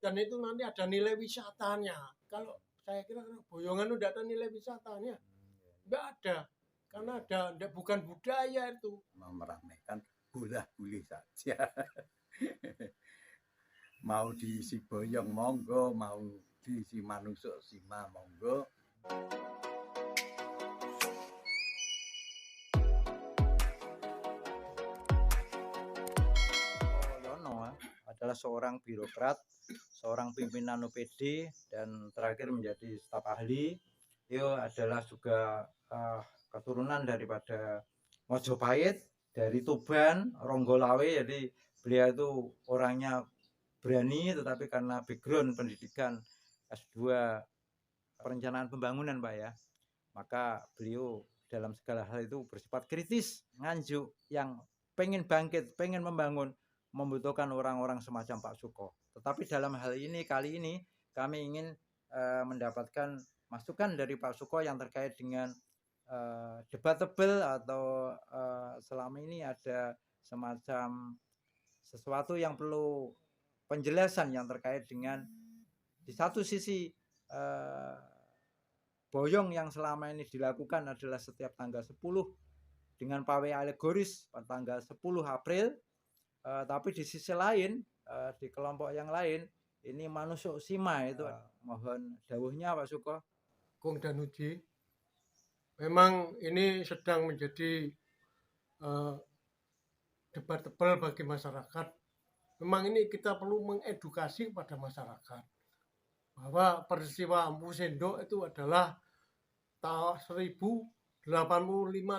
dan itu nanti ada nilai wisatanya. Kalau saya kira Boyongan udah ada nilai wisatanya, nggak ada, karena bukan budaya itu. Meramaikan bola-boli saja. Mau diisi boyong monggo, mau diisi manusuk sima monggo. Adalah seorang birokrat, seorang pimpinan OPD, dan terakhir menjadi staf ahli. Beliau adalah juga keturunan daripada Mojopahit, dari Tuban, Ronggolawe. Jadi beliau itu orangnya berani, tetapi karena background pendidikan S2 perencanaan pembangunan, Pak ya, maka beliau dalam segala hal itu bersifat kritis. Nganjuk yang pengen bangkit, pengen membangun, membutuhkan orang-orang semacam Pak Suko. Tetapi dalam hal ini, kali ini kami ingin mendapatkan masukan dari Pak Suko yang terkait dengan debatable atau selama ini ada semacam sesuatu yang perlu penjelasan yang terkait dengan di satu sisi boyong yang selama ini dilakukan adalah setiap tanggal 10 dengan pawai alegoris pada tanggal 10 April. Tapi di sisi lain, di kelompok yang lain, ini manusuk sima itu. Mohon dawuhnya Pak Suko. Kung Danuji, memang ini sedang menjadi debatable bagi masyarakat. Memang ini kita perlu mengedukasi pada masyarakat bahwa peristiwa Empu Sendok itu adalah tahun 1085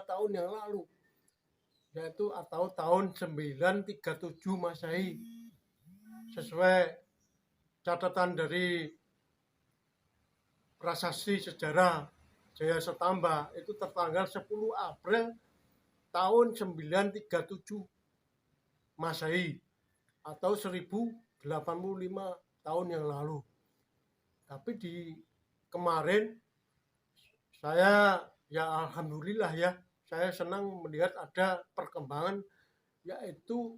tahun yang lalu, yaitu atau tahun 937 Masehi. Sesuai catatan dari prasasti sejarah Jaya Setamba, itu tertanggal 10 April tahun 937 Masehi atau 1085 tahun yang lalu. Tapi di kemarin saya ya alhamdulillah ya, saya senang melihat ada perkembangan, yaitu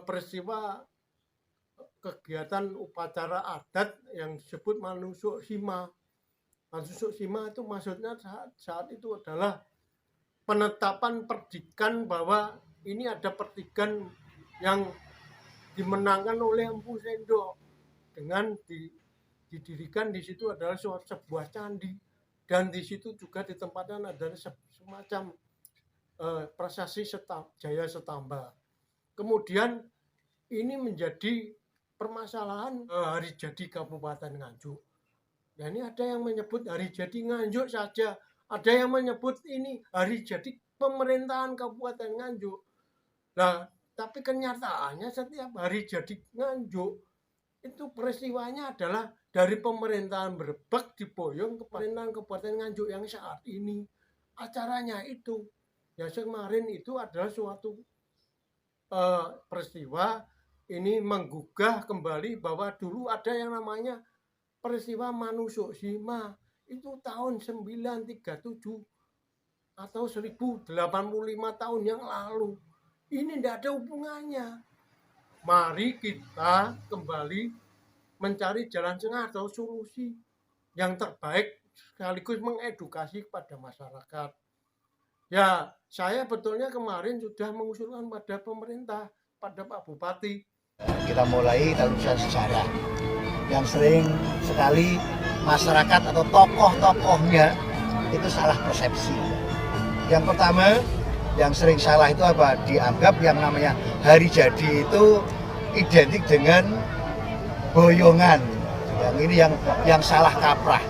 peristiwa kegiatan upacara adat yang disebut manusuk sima. Manusuk sima itu maksudnya saat itu adalah penetapan perdikan bahwa ini ada perdikan yang dimenangkan oleh Empu Sendok dengan didirikan di situ adalah sebuah candi, dan di situ juga ditempatkan adalah semacam prasasti Jaya Setamba. Kemudian ini menjadi permasalahan hari jadi Kabupaten Nganjuk. Dan ini ada yang menyebut hari jadi Nganjuk saja, ada yang menyebut ini hari jadi pemerintahan Kabupaten Nganjuk. Nah, tapi kenyataannya setiap hari jadi Nganjuk itu peristiwanya adalah dari pemerintahan Brebek diboyong ke pemerintahan Kabupaten Nganjuk yang saat ini. Acaranya itu yang kemarin itu adalah suatu peristiwa ini menggugah kembali bahwa dulu ada yang namanya peristiwa manusuk sima itu tahun 937 atau 1085 tahun yang lalu. Ini tidak ada hubungannya. Mari kita kembali mencari jalan tengah atau solusi yang terbaik sekaligus mengedukasi kepada masyarakat. Ya, saya betulnya kemarin sudah mengusulkan pada pemerintah, pada Pak Bupati. Kita mulai talusan sejarah yang sering sekali masyarakat atau tokoh-tokohnya itu salah persepsi. Yang pertama, yang sering salah itu apa? Dianggap yang namanya hari jadi itu identik dengan boyongan. Yang ini yang salah kaprah.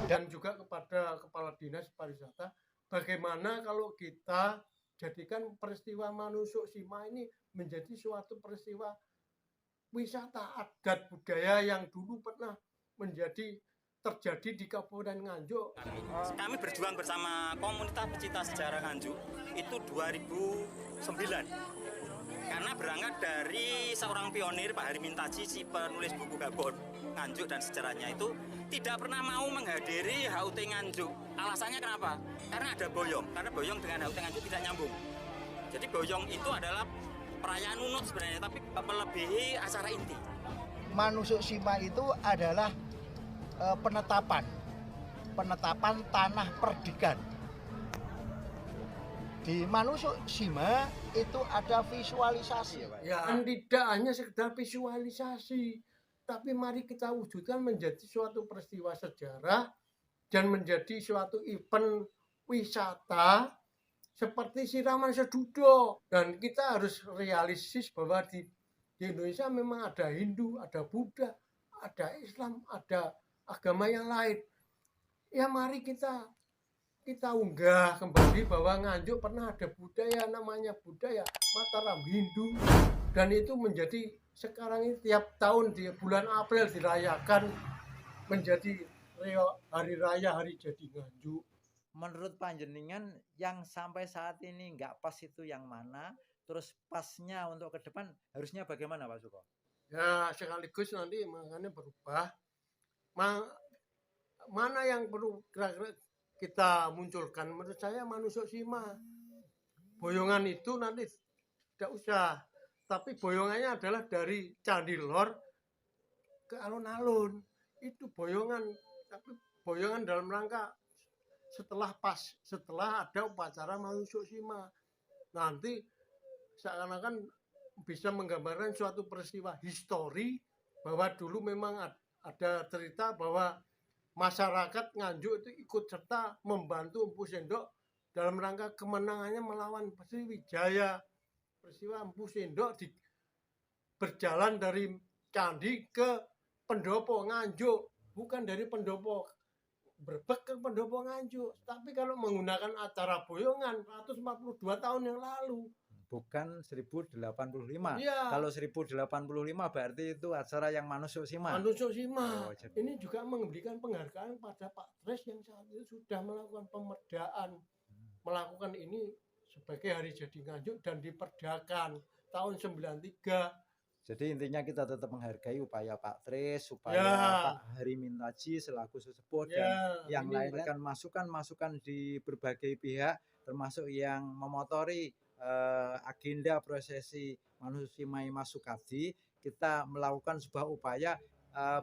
Dan juga kepada Kepala Dinas Pariwisata, bagaimana kalau kita jadikan peristiwa manusuk sima ini menjadi suatu peristiwa wisata adat budaya yang dulu pernah terjadi di Kabupaten Nganjuk. Kami berjuang bersama komunitas pecinta sejarah Nganjuk itu 2009. Karena berangkat dari seorang pionir, Pak Hari Mintaji, si penulis buku Gabon Nganjuk dan sejarahnya itu tidak pernah mau menghadiri HUT Nganjuk. Alasannya kenapa? Karena ada boyong. Karena boyong dengan HUT Nganjuk tidak nyambung. Jadi boyong itu adalah perayaan unut sebenarnya, tapi melebihi acara inti. Manusuk Sima itu adalah penetapan tanah perdikan. Di Manusuk Sima itu ada visualisasi. Ya, tidak hanya sekedar visualisasi, tapi mari kita wujudkan menjadi suatu peristiwa sejarah dan menjadi suatu event wisata seperti siraman sedudo. Dan kita harus realistis bahwa di Indonesia memang ada Hindu, ada Buddha, ada Islam, ada agama yang lain. Ya mari kita unggah kembali bahwa Nganjuk pernah ada budaya namanya budaya Mataram Hindu, dan itu menjadi sekarang ini tiap tahun di bulan April dirayakan menjadi hari raya hari jadi Nganjuk. Menurut panjenengan yang sampai saat ini nggak pas itu yang mana? Terus pasnya untuk ke depan harusnya bagaimana Pak Suko? Ya sekaligus nanti makanya berubah. Mana yang perlu kira-kira kita munculkan? Menurut saya Manusuk Sima. Boyongan itu nanti tidak usah. Tapi boyongannya adalah dari Candi Lor ke alun-alun. Itu boyongan. Tapi boyongan dalam rangka setelah ada upacara Manusuk Sima. Nanti seakan-akan bisa menggambarkan suatu peristiwa histori bahwa dulu memang ada cerita bahwa masyarakat Nganjuk itu ikut serta membantu Empu Sendok dalam rangka kemenangannya melawan Sriwijaya. Peristiwa Empu Sendok berjalan dari Candi ke Pendopo Nganjuk, bukan dari Pendopo Brebek ke Pendopo Nganjuk. Tapi kalau menggunakan acara boyongan 142 tahun yang lalu. Bukan 1085. Ya. Kalau 1085 berarti itu acara yang Manusuk Sima. Manusuk Sima. Oh, jadi... Ini juga memberikan penghargaan pada Pak Tres yang saat itu sudah melakukan pemerdaan. Melakukan ini sebagai hari jadi Nganjuk dan diperdakan tahun 93. Jadi intinya kita tetap menghargai upaya Pak Tres, upaya Pak Hari Mintaji selaku sesepuh dan yang lain kan masukan di berbagai pihak, termasuk yang memotori agenda prosesi Manusuk Sima Masukadi. Kita melakukan sebuah upaya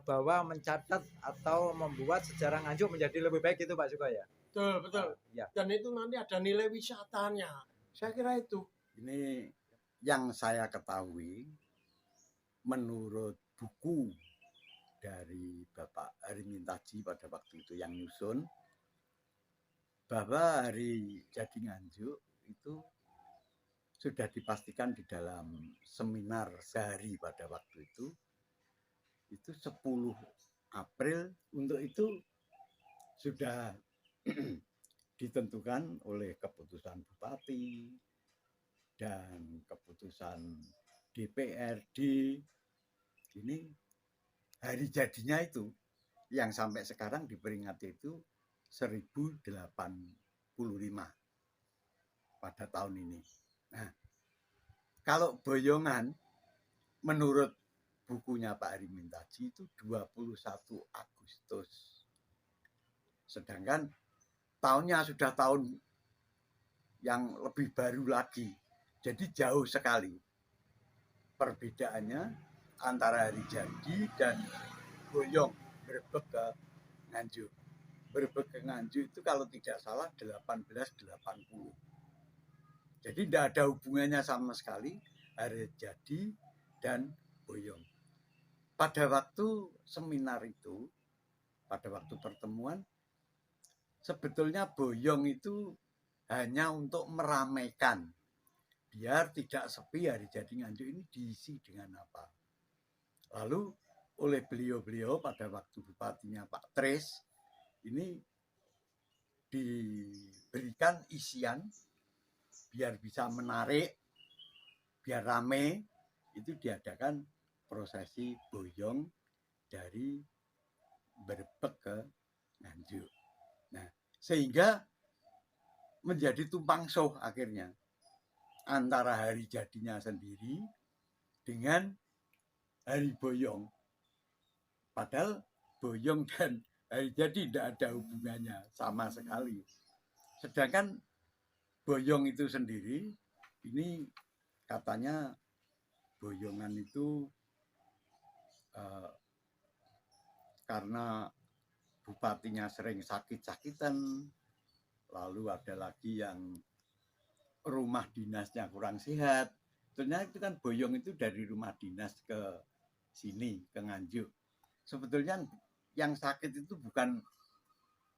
bahwa mencatat atau membuat sejarah Nganjuk menjadi lebih baik, itu Pak Suko ya? Betul. Ya. Dan itu nanti ada nilai wisatanya. Saya kira itu. Ini yang saya ketahui menurut buku dari Bapak Hari Mintaji pada waktu itu yang nyusun, bahwa hari jadi Nganjuk itu sudah dipastikan di dalam seminar sehari pada waktu itu 10 April. Untuk itu sudah ditentukan oleh keputusan Bupati dan keputusan DPRD. Ini hari jadinya itu yang sampai sekarang diperingati itu 1085 pada tahun ini. Nah, kalau boyongan menurut bukunya Pak Hari Mintaji itu 21 Agustus. Sedangkan tahunnya sudah tahun yang lebih baru lagi. Jadi jauh sekali perbedaannya antara hari jadi dan boyong Brebek ke Nganjuk. Brebek ke Nganjuk itu kalau tidak salah 1880. Jadi tidak ada hubungannya sama sekali hari jadi dan boyong. Pada waktu seminar itu, pada waktu pertemuan, sebetulnya boyong itu hanya untuk meramaikan. Biar tidak sepi hari jadi Nganjuk ini diisi dengan apa. Lalu oleh beliau-beliau pada waktu bupatinya Pak Tres, ini diberikan isian biar bisa menarik, biar rame, itu diadakan prosesi boyong dari Brebek ke Nganjuk. Nah, sehingga menjadi tumpang soh akhirnya antara hari jadinya sendiri dengan hari boyong. Padahal boyong dan hari jadi tidak ada hubungannya sama sekali. Sedangkan boyong itu sendiri, ini katanya boyongan itu karena bupatinya sering sakit-sakitan, lalu ada lagi yang rumah dinasnya kurang sehat. Sebetulnya itu kan Boyong itu dari rumah dinas ke sini, ke Nganjuk. Sebetulnya yang sakit itu bukan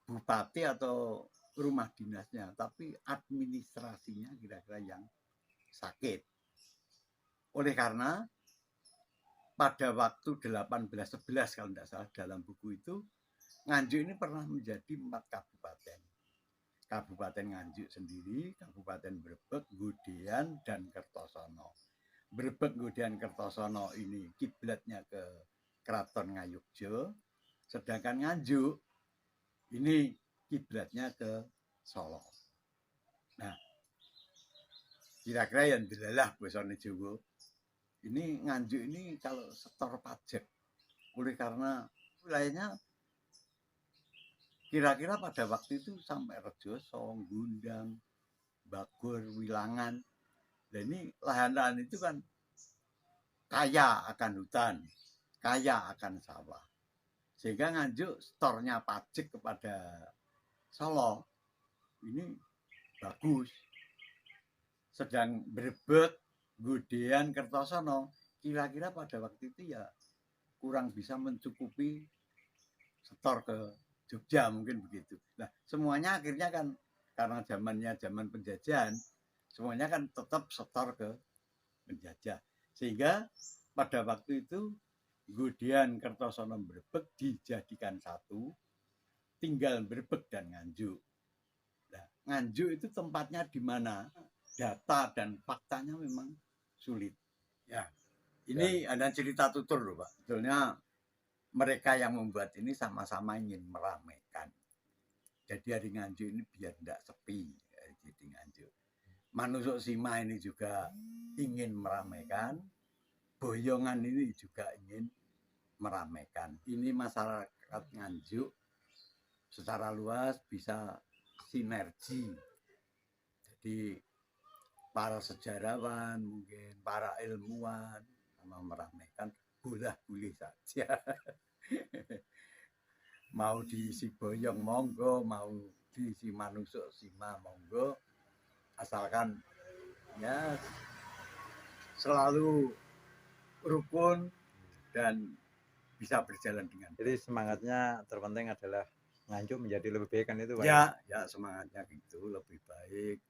bupati atau rumah dinasnya, tapi administrasinya kira-kira yang sakit. Oleh karena pada waktu 1811 kalau tidak salah dalam buku itu, Nganjuk ini pernah menjadi 4 kabupaten. Kabupaten Nganjuk sendiri, Kabupaten Brebek, Gudean, dan Kertosono. Brebek, Gudean, Kertosono ini kiblatnya ke Keraton Ngayogja, sedangkan Nganjuk ini kiblatnya ke Solo. Nah, kira-kira yang dilalah bosone Jawa. Ini Nganjuk ini kalau setor pajak, oleh karena wilayahnya kira-kira pada waktu itu sampai Rejoso, Gundang, Bagor, Wilangan. Dan ini lahan-lahan itu kan kaya akan hutan, kaya akan sawah. Sehingga Nganjuk stornya pajak kepada Solo ini bagus. Sedang Brebek, Gudean, Kertosono kira-kira pada waktu itu ya kurang bisa mencukupi setor ke Jogja, mungkin begitu. Nah, semuanya akhirnya kan karena zamannya zaman penjajahan, semuanya kan tetap setor ke penjajah. Sehingga pada waktu itu Gudean, Kertosono, Brebek dijadikan satu, tinggal Brebek dan Nganjuk. Nah, Nganjuk itu tempatnya di mana? Data dan faktanya memang sulit. Ya, ini ada cerita tutur loh Pak. Sebetulnya mereka yang membuat ini sama-sama ingin meramaikan. Jadi hari Nganjuk ini biar tidak sepi. Jadi Nganjuk. Manusuk Sima ini juga ingin meramaikan. Boyongan ini juga ingin meramaikan. Ini masyarakat Nganjuk secara luas bisa sinergi. Jadi para sejarawan, mungkin para ilmuwan sama meramaikan boleh saja. Mau diisi Boyong monggo, mau diisi Manusuk Sima monggo, asalkan ya selalu rukun dan bisa berjalan dengan. Jadi semangatnya terpenting adalah Nganjuk menjadi lebih baik kan itu Pak? Ya semangatnya gitu lebih baik.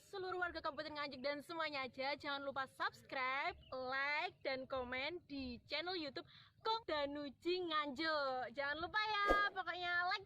Seluruh warga Kabupaten Nganjuk dan semuanya aja, jangan lupa subscribe, like, dan komen di channel YouTube Kong Danuji Nganjuk. Jangan lupa ya, pokoknya like,